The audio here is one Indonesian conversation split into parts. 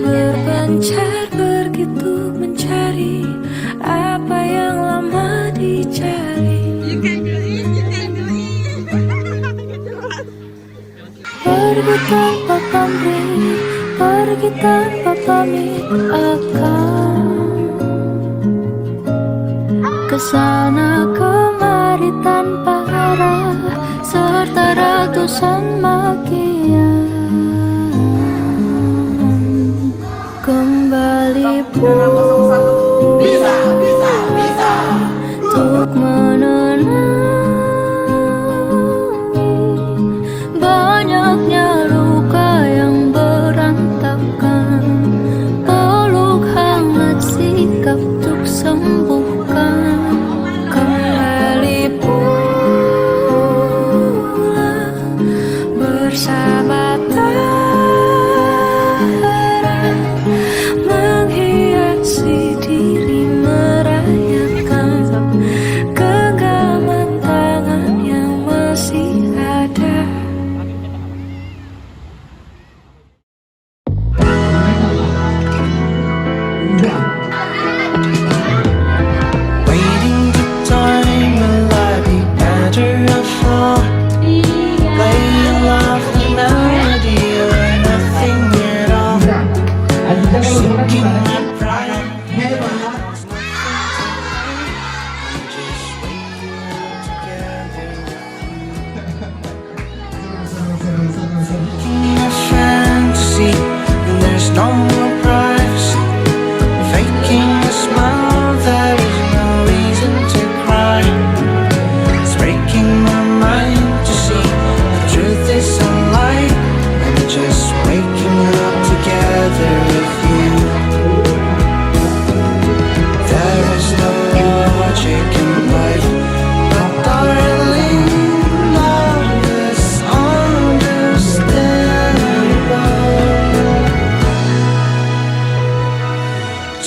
Berpencar begitu mencari apa yang lama dicari. Pergi tanpa pamrih, pergi tanpa pamit akan kesana kemari tanpa arah serta ratusan makian. Kembali pulang untuk menenangi banyaknya luka yang berantakan. Peluk hangat sikap untuk sembuhkan. Kembali pulang bersama menghiasi diri, merayakan genggaman tangan yang masih ada. Waiting for time, will I be better off? Playing love the melody or nothing at all. Sinking my pride. Just waking up together. Making a fantasy, and there's no more privacy. Faking a smile, there is no reason to cry. It's breaking my mind to see the truth is a lie. I'm just waking up together with you. There is no logic in life, but darling, love is understandable.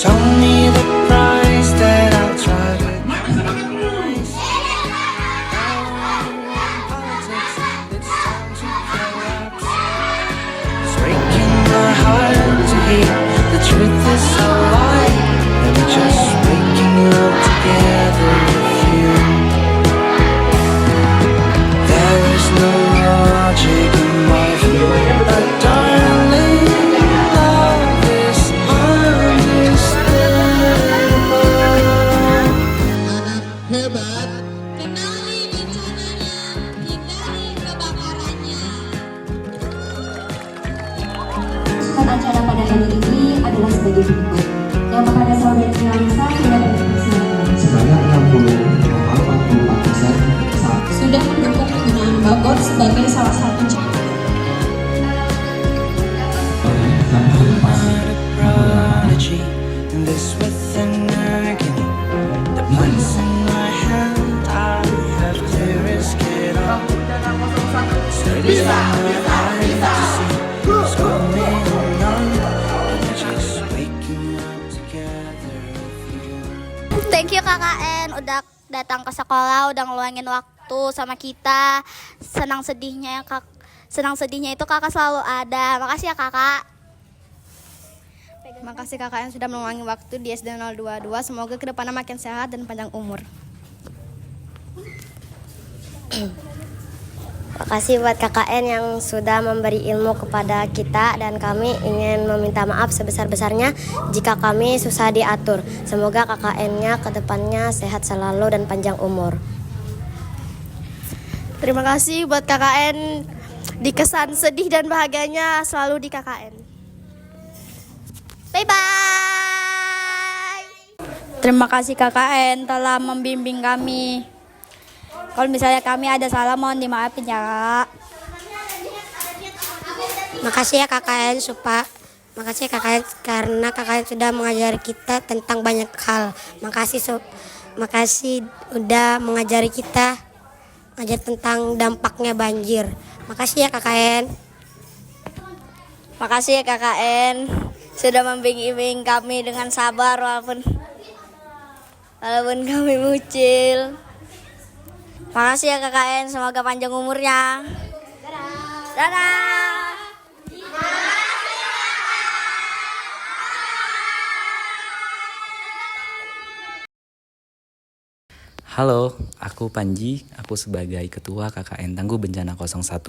Tell me the price that I'll try with politics. It's time to collapse. It's breaking my heart to hear the truth is a lie. I'm just waking up together with you. There is no logic in life, but darling, love is understandable. Hebat. Kenali bencananya, hindari kebakarannya. Susunan acara pada hari ini adalah sebagai berikut. Yang kepada saudari Nalisa tidak dipersilakan. Sebanyak 60,44% Sudah mendukung penggunaan bagor sebagai salah satu cara. Prodigy, and this with an agony. The place in my hand, I have to risk it all. Studying my eyes to see what's going on. I'm just waking up together with you. Thank you KKN udah datang ke sekolah, udah ngeluangin waktu sama kita. Senang sedihnya itu kakak selalu ada. Makasih ya kakak. Makasih kakak yang sudah meluangkan waktu di SD 022. Semoga kedepannya makin sehat dan panjang umur. Makasih buat KKN yang sudah memberi ilmu kepada kita, dan kami ingin meminta maaf sebesar-besarnya jika kami susah diatur. Semoga KKN-nya kedepannya sehat selalu dan panjang umur. Terima kasih buat KKN di kesan sedih dan bahagianya selalu di KKN. Bye-bye. Terima kasih KKN telah membimbing kami. Kalau misalnya kami ada salah mohon dimaafin ya kak. Makasih ya KKN Makasih ya KKN karena KKN sudah mengajari kita tentang banyak hal. Makasih udah mengajari kita tentang dampaknya banjir. Makasih ya KKN. Makasih ya KKN sudah membimbing kami dengan sabar walaupun kami mucil. Makasih ya KKN, semoga panjang umurnya. Dadah. Halo, aku Panji. Aku sebagai Ketua KKN Tangguh Bencana 01.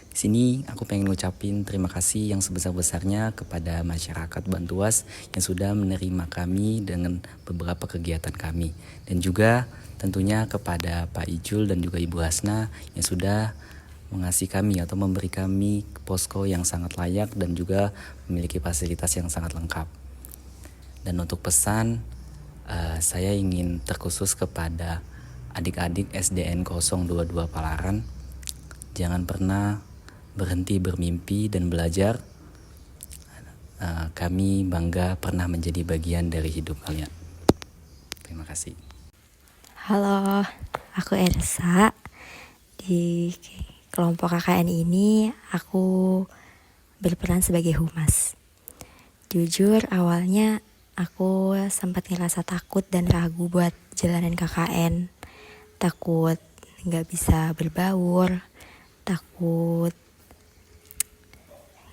Di sini aku pengen ngucapin terima kasih yang sebesar-besarnya kepada masyarakat Bantuas yang sudah menerima kami dengan beberapa kegiatan kami. Dan juga tentunya kepada Pak Ijul dan juga Ibu Hasna yang sudah mengasih kami atau memberi kami posko yang sangat layak dan juga memiliki fasilitas yang sangat lengkap. Dan untuk pesan, saya ingin terkhusus kepada adik-adik SDN 022 Palaran. Jangan pernah berhenti bermimpi dan belajar. Kami bangga pernah menjadi bagian dari hidup kalian. Terima kasih. Halo, aku Ersa. Di kelompok KKN ini aku berperan sebagai humas. Jujur awalnya aku sempat ngerasa takut dan ragu buat jalanin KKN. Takut gak bisa berbaur, takut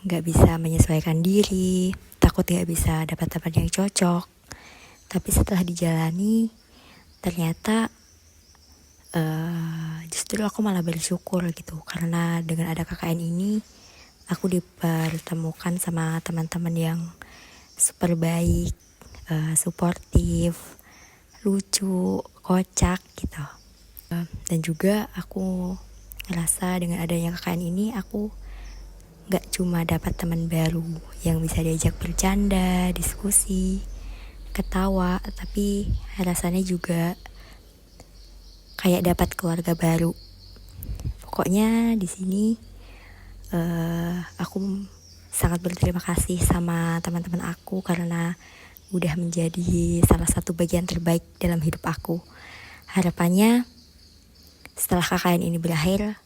gak bisa menyesuaikan diri, takut gak bisa dapat teman yang cocok. Tapi setelah dijalani, ternyata justru aku malah bersyukur gitu. Karena dengan ada KKN ini, aku dipertemukan sama teman-teman yang super baik, suportif, lucu, kocak gitu. Dan juga aku ngerasa dengan adanya KKN ini aku gak cuma dapat teman baru yang bisa diajak bercanda, diskusi, ketawa, tapi rasanya juga kayak dapat keluarga baru. Pokoknya di sini aku sangat berterima kasih sama teman-teman aku karena udah menjadi salah satu bagian terbaik dalam hidup aku. Harapannya setelah KKN ini berakhir,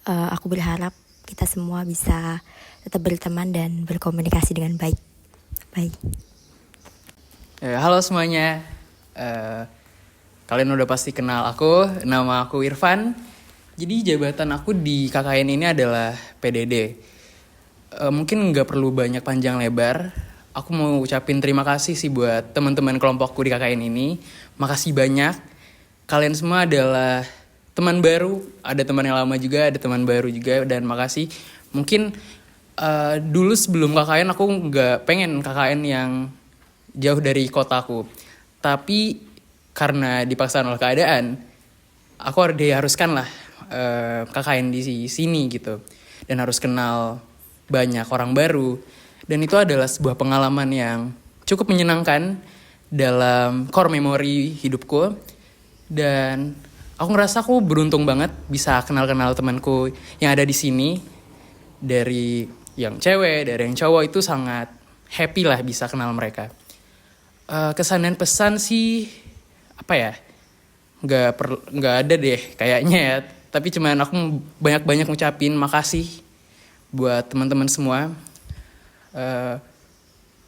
aku berharap kita semua bisa tetap berteman dan berkomunikasi dengan baik. Bye. Halo semuanya, kalian udah pasti kenal aku, nama aku Irfan. Jadi jabatan aku di KKN ini adalah PDD. Mungkin nggak perlu banyak panjang lebar. Aku mau ucapin terima kasih sih buat teman-teman kelompokku di KKN ini. Makasih banyak. Kalian semua adalah teman baru, ada teman yang lama juga, ada teman baru juga, dan makasih. Mungkin dulu sebelum KKN aku nggak pengen KKN yang jauh dari kotaku. Tapi karena dipaksa oleh keadaan, aku diharuskan lah KKN di sini gitu. Dan harus kenal banyak orang baru. Dan itu adalah sebuah pengalaman yang cukup menyenangkan dalam core memory hidupku. Dan aku ngerasa aku beruntung banget bisa kenal-kenal temanku yang ada di sini. Dari yang cewek, dari yang cowok, itu sangat happy lah bisa kenal mereka. Kesan dan pesan sih apa ya? Nggak ada deh kayaknya ya. Tapi cuman aku banyak-banyak ngucapin makasih buat teman-teman semua.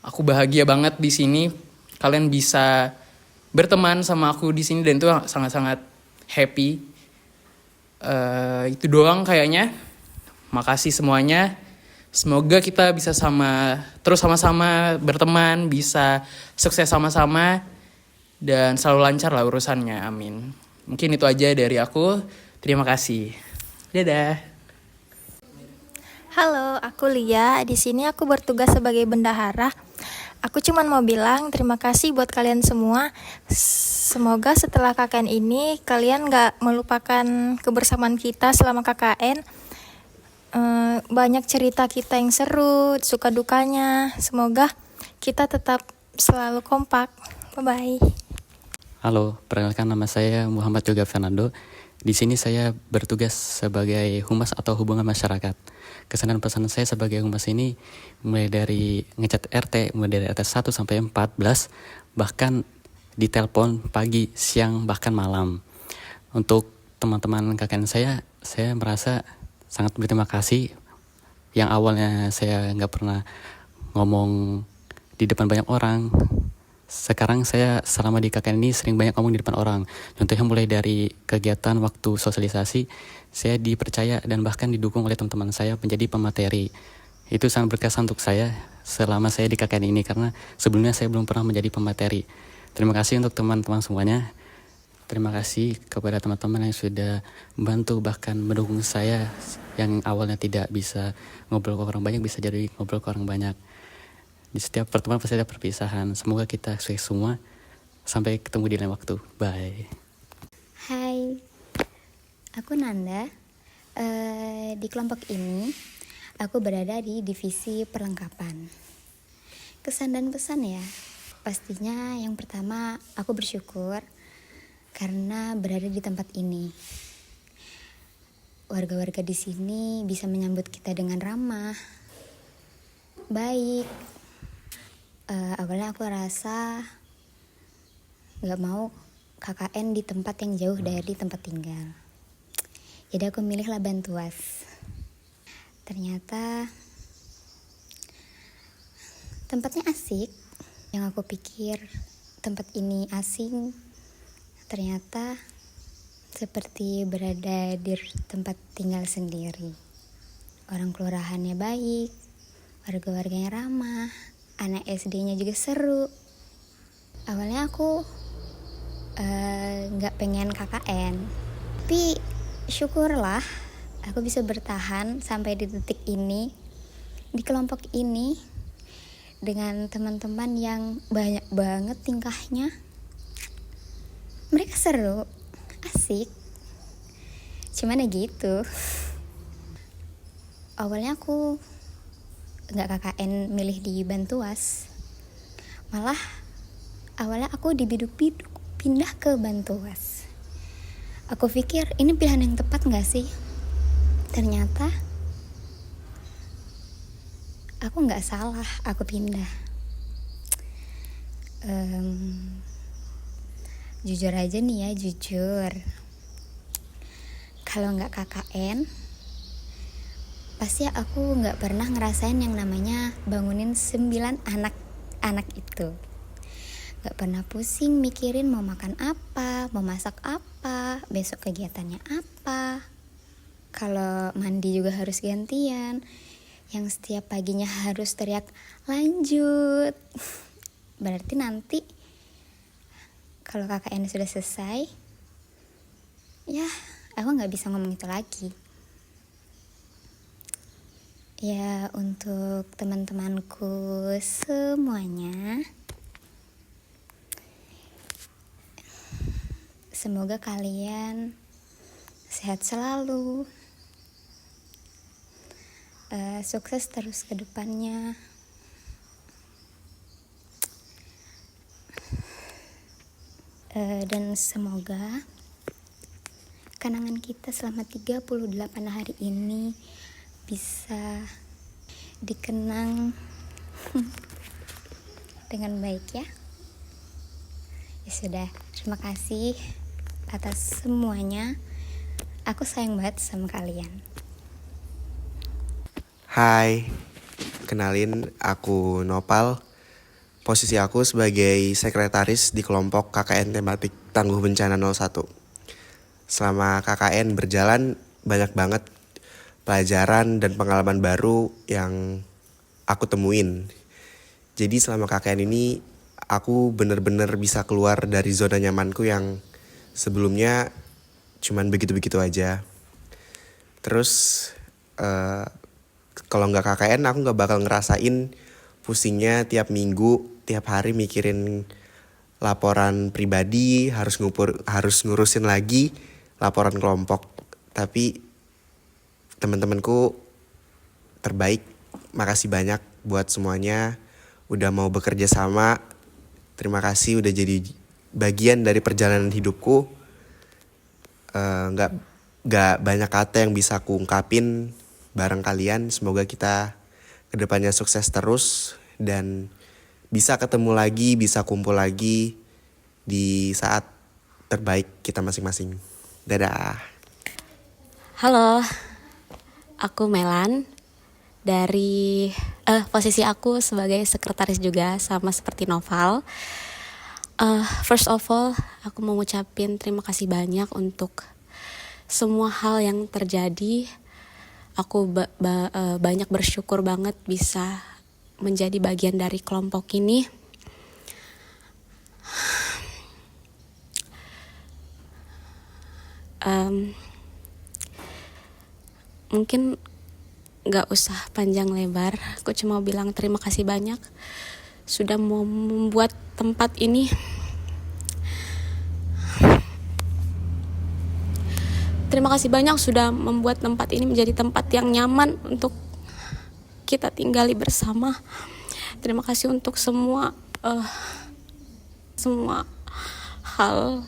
Aku bahagia banget di sini. Kalian bisa berteman sama aku di sini dan itu sangat-sangat happy. Itu doang kayaknya. Makasih semuanya. Semoga kita bisa terus sama-sama berteman, bisa sukses sama-sama dan selalu lancar lah urusannya. Amin. Mungkin itu aja dari aku. Terima kasih. Dadah. Halo, aku Lia. Di sini aku bertugas sebagai bendahara. Aku cuma mau bilang terima kasih buat kalian semua. Semoga setelah KKN ini kalian gak melupakan kebersamaan kita selama KKN. Banyak cerita kita yang seru, suka dukanya. Semoga kita tetap selalu kompak. Bye-bye. Halo, perkenalkan nama saya Muhammad Yoga Fernando. Di sini saya bertugas sebagai humas atau hubungan masyarakat. Kesan dan pesan saya sebagai humas ini mulai dari ngecat RT, mulai dari RT 1 sampai 14, bahkan ditelepon pagi, siang, bahkan malam. Untuk teman-teman KKN saya merasa sangat berterima kasih. Yang awalnya saya nggak pernah ngomong di depan banyak orang, Sekarang saya selama di KKN ini sering banyak ngomong di depan orang. Contohnya mulai dari kegiatan waktu sosialisasi, saya dipercaya dan bahkan didukung oleh teman-teman saya menjadi pemateri. Itu sangat berkesan untuk saya selama saya di KKN ini karena sebelumnya saya belum pernah menjadi pemateri. Terima kasih untuk teman-teman semuanya. Terima kasih kepada teman-teman yang sudah membantu bahkan mendukung saya yang awalnya tidak bisa ngobrol ke orang banyak bisa jadi ngobrol ke orang banyak. Di setiap pertemuan pasti ada perpisahan. Semoga kita sukses semua. Sampai ketemu di lain waktu. Bye. Hai, aku Nanda. Di kelompok ini, aku berada di divisi perlengkapan. Kesan dan pesan ya. Pastinya yang pertama aku bersyukur karena berada di tempat ini. Warga-warga di sini bisa menyambut kita dengan ramah, baik. Awalnya aku rasa gak mau KKN di tempat yang jauh dari tempat tinggal. Jadi aku milihlah Bantuas. Ternyata tempatnya asik. Yang aku pikir tempat ini asing, ternyata seperti berada di tempat tinggal sendiri. Orang kelurahannya baik, warga-warganya ramah, anak SD-nya juga seru. Awalnya aku gak pengen KKN, tapi syukurlah aku bisa bertahan sampai di titik ini, di kelompok ini, dengan teman-teman yang banyak banget tingkahnya. Mereka seru, asik, cuman ya gitu. Awalnya aku gak KKN milih di Bantuas, malah awalnya aku dibiduk-biduk pindah ke Bantuas. Aku pikir ini pilihan yang tepat gak sih? Ternyata aku gak salah, aku pindah. Jujur aja nih ya, jujur, kalau gak KKN pasti aku gak pernah ngerasain yang namanya bangunin 9 anak itu. Gak pernah pusing mikirin mau makan apa, mau masak apa, besok kegiatannya apa. Kalau mandi juga harus gantian, yang setiap paginya harus teriak lanjut. Berarti nanti kalau KKN sudah selesai, ya aku gak bisa ngomong itu lagi. Ya, untuk teman-temanku semuanya, semoga kalian sehat selalu, sukses terus ke depannya. Dan semoga kenangan kita selama 38 hari ini bisa dikenang dengan baik ya. Ya sudah, terima kasih atas semuanya. Aku sayang banget sama kalian. Hai, kenalin aku Nopal. Posisi aku sebagai sekretaris di kelompok KKN tematik Tangguh Bencana 01. Selama KKN berjalan, banyak banget pelajaran dan pengalaman baru yang aku temuin. Jadi selama KKN ini aku bener-bener bisa keluar dari zona nyamanku yang sebelumnya cuman begitu-begitu aja. Terus kalau nggak KKN aku nggak bakal ngerasain pusingnya tiap minggu, tiap hari mikirin laporan pribadi, harus ngurusin lagi laporan kelompok. Tapi teman-temanku terbaik, makasih banyak buat semuanya udah mau bekerja sama. Terima kasih udah jadi bagian dari perjalanan hidupku. Gak banyak kata yang bisa aku ungkapin bareng kalian. Semoga kita kedepannya sukses terus dan bisa ketemu lagi, bisa kumpul lagi di saat terbaik kita masing-masing. Dadah. Halo, aku Melan. Dari posisi aku sebagai sekretaris juga sama seperti Noval. First of all, aku mau ngucapin terima kasih banyak untuk semua hal yang terjadi. Aku banyak bersyukur banget bisa menjadi bagian dari kelompok ini. Mungkin gak usah panjang lebar, aku cuma bilang terima kasih banyak sudah mau membuat tempat ini. Terima kasih banyak sudah membuat tempat ini menjadi tempat yang nyaman untuk kita tinggali bersama. Terima kasih untuk semua hal.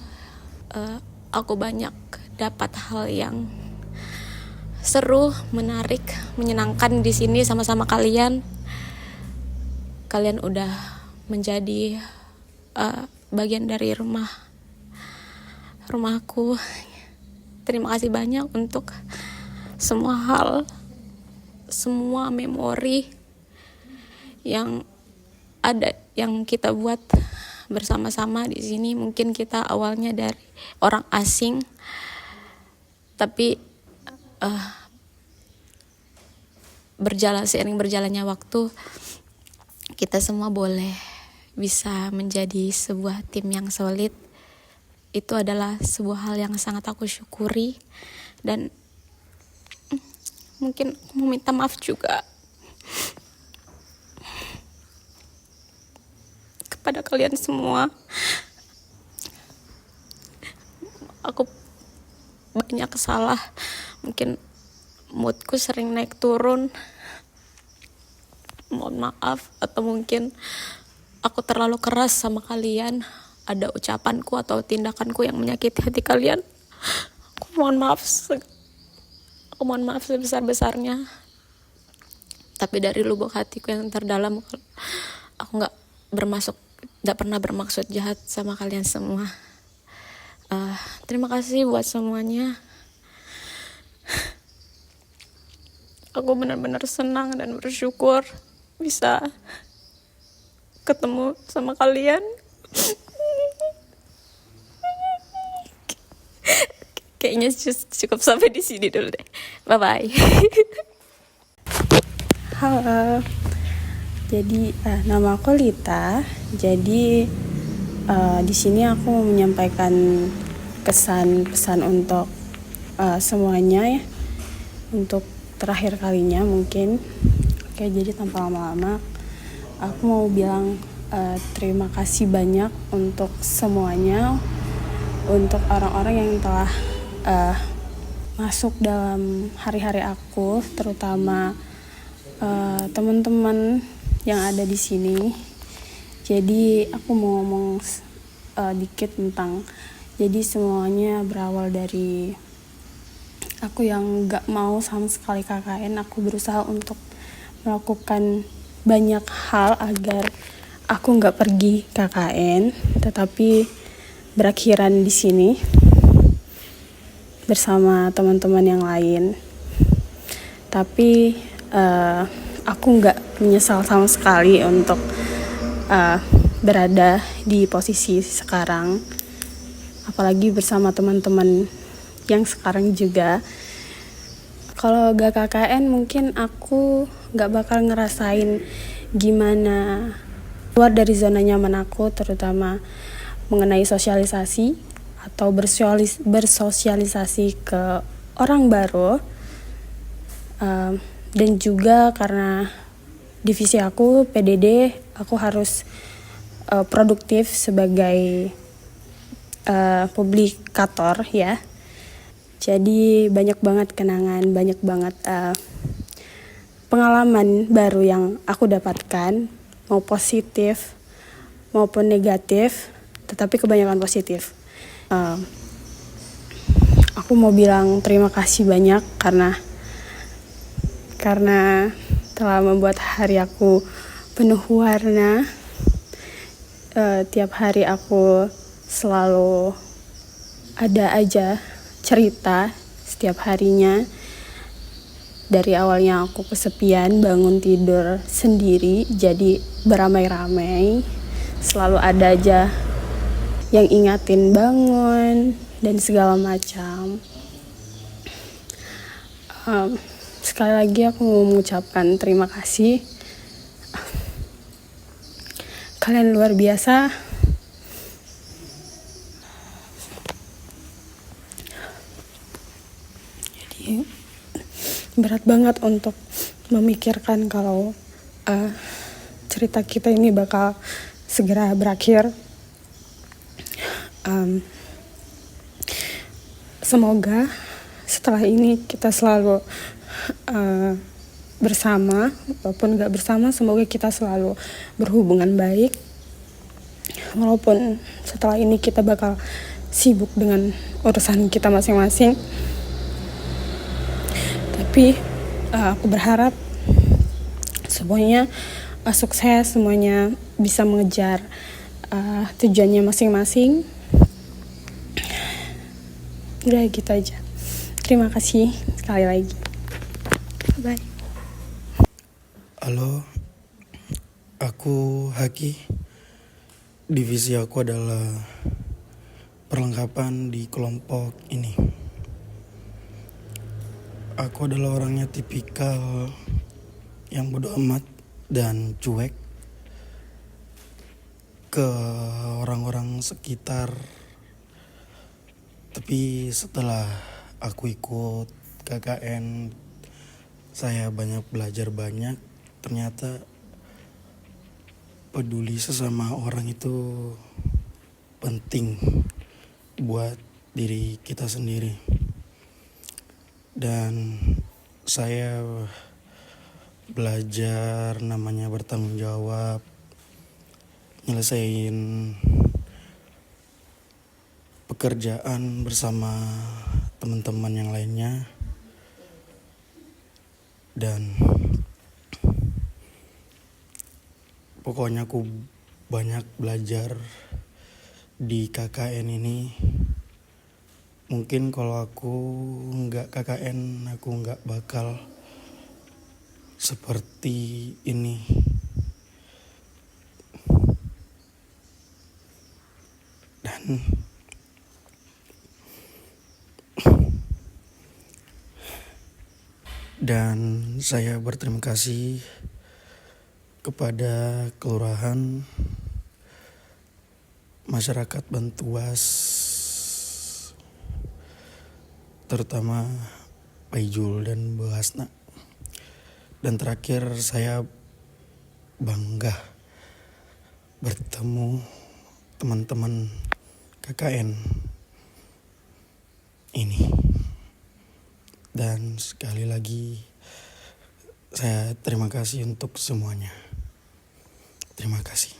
Aku banyak dapat hal yang seru, menarik, menyenangkan di sini sama-sama kalian. Kalian udah menjadi bagian dari rumahku. Terima kasih banyak untuk semua hal, semua memori yang ada, yang kita buat bersama-sama di sini. Mungkin kita awalnya dari orang asing, tapi seiring berjalannya waktu, kita semua boleh bisa menjadi sebuah tim yang solid. Itu adalah sebuah hal yang sangat aku syukuri, dan mungkin aku mau minta maaf juga kepada kalian semua. Aku banyak salah, mungkin moodku sering naik turun, mohon maaf. Atau mungkin aku terlalu keras sama kalian, ada ucapanku atau tindakanku yang menyakiti hati kalian. Aku mohon maaf sebesar-besarnya. Tapi dari lubuk hatiku yang terdalam, aku gak pernah bermaksud jahat sama kalian semua. Terima kasih buat semuanya. Aku benar-benar senang dan bersyukur bisa ketemu sama kalian. Kayaknya cukup sampai di sini dulu deh. Bye-bye. Halo. Jadi nama aku Lita. Jadi di sini aku mau menyampaikan pesan untuk semuanya ya. Untuk terakhir kalinya mungkin. Oke, jadi tanpa lama-lama aku mau bilang terima kasih banyak untuk semuanya, untuk orang-orang yang telah masuk dalam hari-hari aku, terutama teman-teman yang ada di sini. Jadi aku mau ngomong dikit tentang, jadi semuanya berawal dari aku yang gak mau sama sekali KKN. Aku berusaha untuk melakukan banyak hal agar aku gak pergi KKN, tetapi berakhiran di sini bersama teman-teman yang lain. Tapi aku gak menyesal sama sekali untuk berada di posisi sekarang, apalagi bersama teman-teman yang sekarang juga. Kalau gak KKN mungkin aku gak bakal ngerasain gimana keluar dari zona nyaman aku, terutama mengenai sosialisasi atau bersosialisasi ke orang baru. Dan juga karena divisi aku PDD, aku harus produktif sebagai publikator ya. Jadi banyak banget kenangan, banyak banget pengalaman baru yang aku dapatkan, mau positif maupun negatif, tetapi kebanyakan positif. Aku mau bilang terima kasih banyak karena telah membuat hari aku penuh warna. Tiap hari aku selalu ada aja cerita setiap harinya. Dari awalnya aku kesepian, bangun tidur sendiri, jadi beramai-ramai. Selalu ada aja yang ingatin bangun dan segala macam. Sekali lagi aku mau mengucapkan terima kasih. Kalian luar biasa. Jadi berat banget untuk memikirkan kalau cerita kita ini bakal segera berakhir. Semoga setelah ini kita selalu bersama, walaupun gak bersama, semoga kita selalu berhubungan baik. Walaupun setelah ini kita bakal sibuk dengan urusan kita masing-masing, tapi aku berharap semuanya sukses, semuanya bisa mengejar tujuannya masing-masing. Udah gitu aja. Terima kasih sekali lagi. Bye. Halo, aku Haki. Divisi aku adalah perlengkapan di kelompok ini. Aku adalah orangnya tipikal yang bodo amat dan cuek ke orang-orang sekitar. Tapi setelah aku ikut KKN, saya banyak belajar banyak. Ternyata peduli sesama orang itu penting buat diri kita sendiri. Dan saya belajar namanya bertanggung jawab, nyelesain pekerjaan bersama teman-teman yang lainnya. Dan pokoknya aku banyak belajar di KKN ini. Mungkin kalau aku nggak KKN, aku nggak bakal seperti ini. Dan saya berterima kasih kepada Kelurahan, masyarakat Bantuas, terutama Pak Ijul dan Bu Hasna. Dan terakhir saya bangga bertemu teman-teman KKN ini. Dan sekali lagi saya terima kasih untuk semuanya. Terima kasih.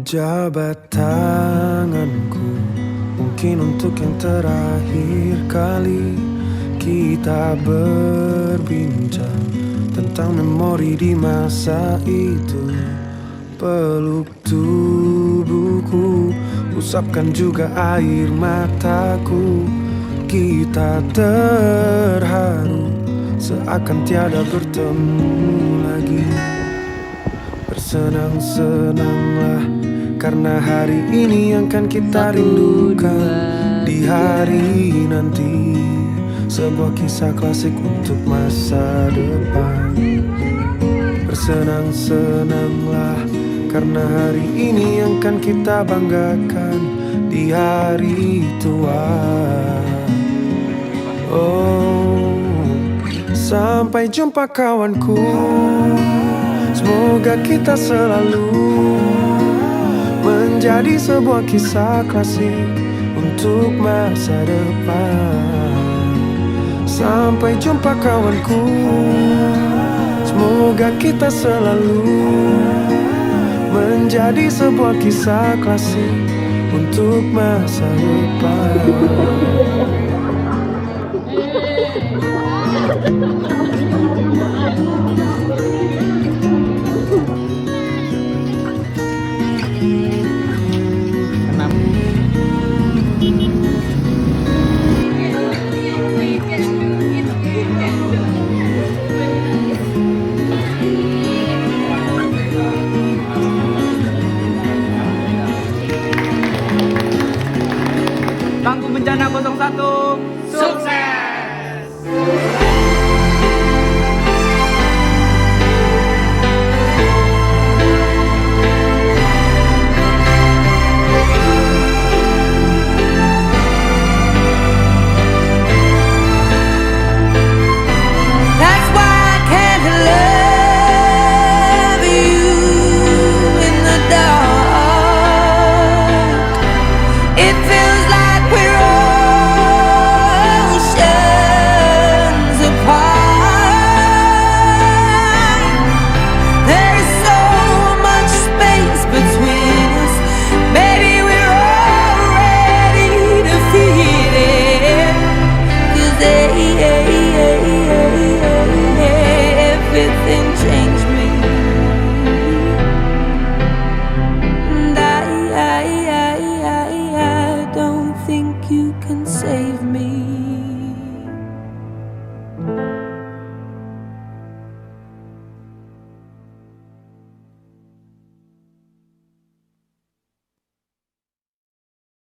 Jabat tanganku, mungkin untuk yang terakhir kali kita berbincang tentang memori di masa itu. Peluk tubuhku, usapkan juga air mataku. Kita terharu, seakan tiada bertemu lagi. Bersenang-senanglah, karena hari ini yang akan kita rindukan di hari nanti. Sebuah kisah klasik untuk masa depan. Bersenang-senanglah, karena hari ini yang akan kita banggakan di hari tua. Oh, sampai jumpa kawanku. Semoga kita selalu menjadi sebuah kisah klasik untuk masa depan. Sampai jumpa kawanku. Semoga kita selalu menjadi sebuah kisah klasik untuk masa depan.